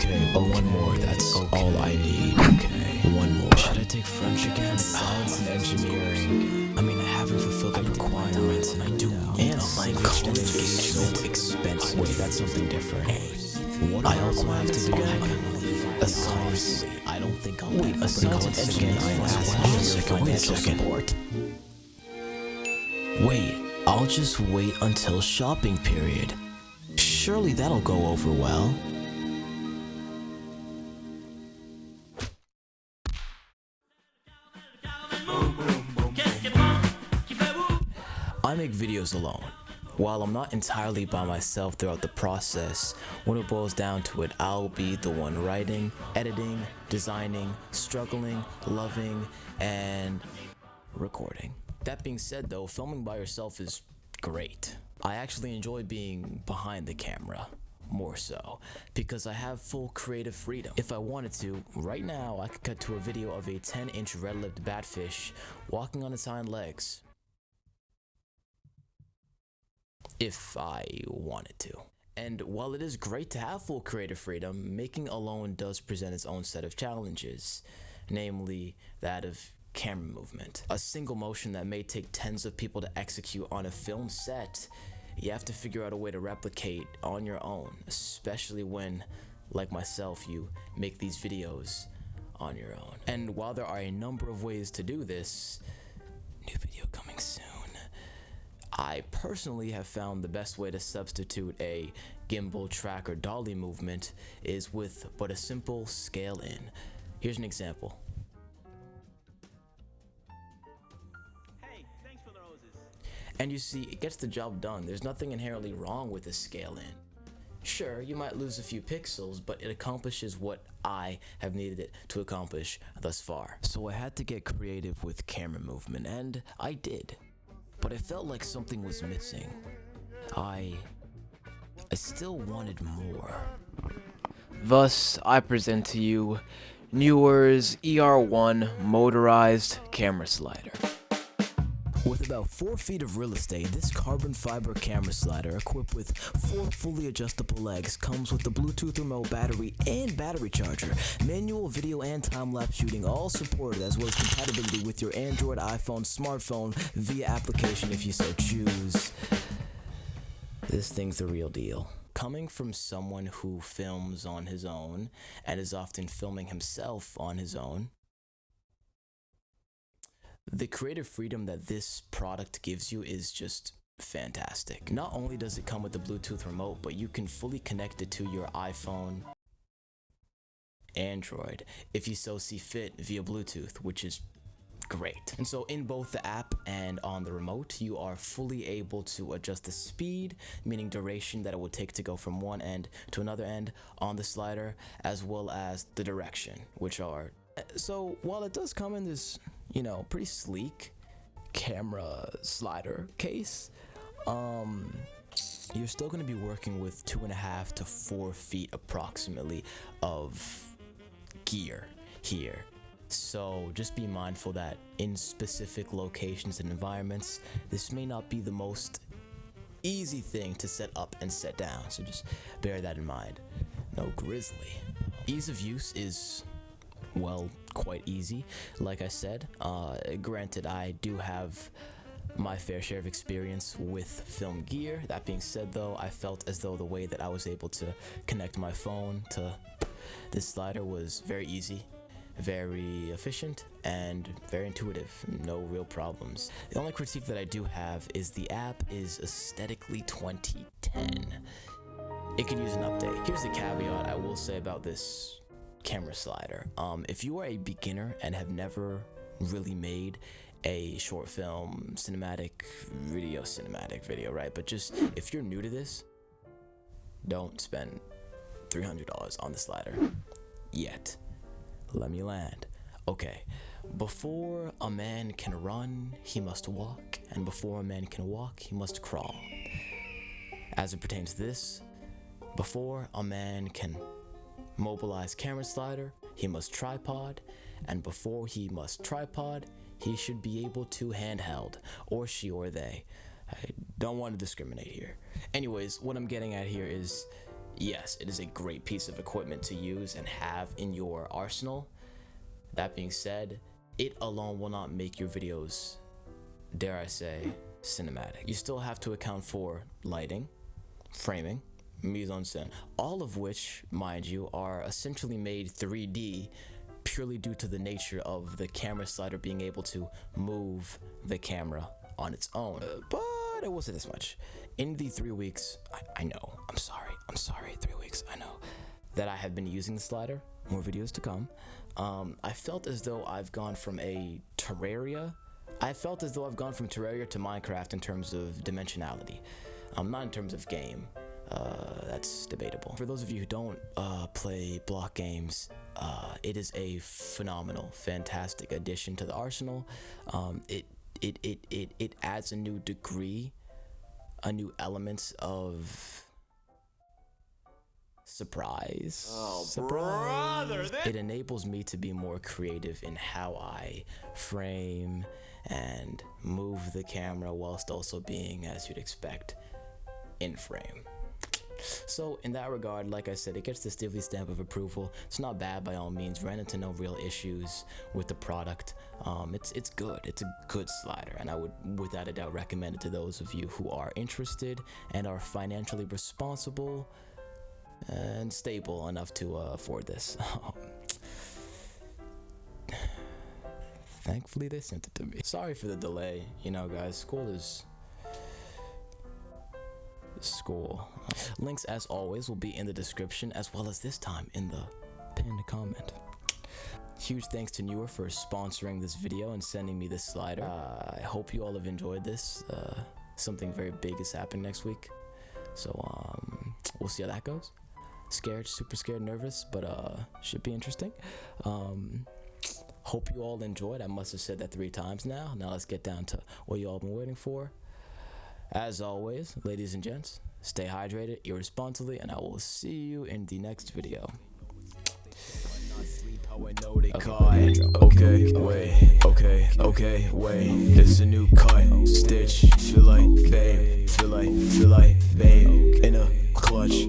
Okay, one more, that's all I need. Okay, one more. Should I take French again? Science and engineering. I mean, I haven't fulfilled the requirements, and I do need a language that is so expensive. Wait, that's something different. I also have to do a science. I don't think I'll wait, a science engineering wait a second. Wait, I'll just wait until shopping period. Surely that'll go over well. I make videos alone. While I'm not entirely by myself throughout the process, when it boils down to it, I'll be the one writing, editing, designing, struggling, loving, and recording. That being said though, filming by yourself is great. I actually enjoy being behind the camera, more so, because I have full creative freedom. If I wanted to, right now I could cut to a video of a 10-inch red-lipped batfish walking on its hind legs. If I wanted to. And while it is great to have full creative freedom, making alone does present its own set of challenges, namely that of camera movement. A single motion that may take tens of people to execute on a film set, you have to figure out a way to replicate on your own, especially when, like myself, you make these videos on your own. And while there are a number of ways to do this, new video coming soon, I personally have found the best way to substitute a gimbal, track, or dolly movement is with but a simple scale in. Here's an example. Hey, thanks for the roses. And you see, it gets the job done. There's nothing inherently wrong with a scale in. Sure, you might lose a few pixels, but it accomplishes what I have needed it to accomplish thus far. So I had to get creative with camera movement, and I did. But I felt like something was missing. I still wanted more. Thus, I present to you NEEWER's ER1 motorized camera slider. With about 4 feet of real estate, this carbon fiber camera slider, equipped with 4 fully adjustable legs, comes with the Bluetooth remote, battery, and battery charger. Manual video and time-lapse shooting all supported, as well as compatibility with your Android, iPhone, smartphone via application if you so choose. This thing's the real deal. Coming from someone who films on his own and is often filming himself on his own, the creative freedom that this product gives you is just fantastic. Not only does it come with the Bluetooth remote, but you can fully connect it to your iPhone, Android, if you so see fit via Bluetooth, which is great. And so in both the app and on the remote, you are fully able to adjust the speed, meaning duration that it will take to go from one end to another end on the slider, as well as the direction, which are... So while it does come in this, you know, pretty sleek camera slider case, you're still going to be working with 2.5 to 4 feet approximately of gear here. So just be mindful that in specific locations and environments, this may not be the most easy thing to set up and set down. So just bear that in mind. No grizzly. Ease of use is, well, quite easy. Like I said, granted, I do have my fair share of experience with film gear. That being said though, I felt as though the way that I was able to connect my phone to this slider was very easy, very efficient, and very intuitive. No real problems. The only critique that I do have is the app is aesthetically 2010. It could use an update. Here's the caveat I will say about this camera slider. If you are a beginner and have never really made a short film, cinematic video, right? But just, if you're new to this, don't spend $300 on the slider yet. Let me land. Okay, before a man can run, he must walk, and before a man can walk, he must crawl. As it pertains to this, before a man can mobilize camera slider, he must tripod, and before he must tripod, he should be able to handheld, or she or they. I don't want to discriminate here. Anyways, what I'm getting at here is yes, it is a great piece of equipment to use and have in your arsenal. That being said, it alone will not make your videos, dare I say, cinematic. You still have to account for lighting, framing, mise-en-scène, all of which, mind you, are essentially made 3D purely due to the nature of the camera slider being able to move the camera on its own. But it wasn't this much. In the 3 weeks, I know, I'm sorry, 3 weeks, I know, that I have been using the slider, more videos to come, I felt as though I've gone from Terraria to Minecraft in terms of dimensionality. Not in terms of game. That's debatable. For those of you who don't play block games, it is a phenomenal, fantastic addition to the arsenal. It adds a new degree, a new element of surprise. Brother, It enables me to be more creative in how I frame and move the camera whilst also being, as you'd expect, in frame. So in that regard, like I said, it gets the styvly stamp of approval. It's not bad by all means. Ran into no real issues with the product. It's good. It's a good slider, and I would without a doubt recommend it to those of you who are interested and are financially responsible and stable enough to afford this. Thankfully they sent it to me. Sorry for the delay, you know guys, school. Links as always will be in the description, as well as this time in the pinned comment. Huge thanks to NEEWER for sponsoring this video and sending me this slider. I hope you all have enjoyed this. Something very big is happening next week, so we'll see how that goes. Scared, super scared, nervous, but should be interesting. Hope you all enjoyed. I must have said that 3 times now. Now let's get down to what you all been waiting for. As always, ladies and gents, stay hydrated irresponsibly, and I will see you in the next video. Okay, wait. It's a new cut. Stitch, feel like babe, in a clutch.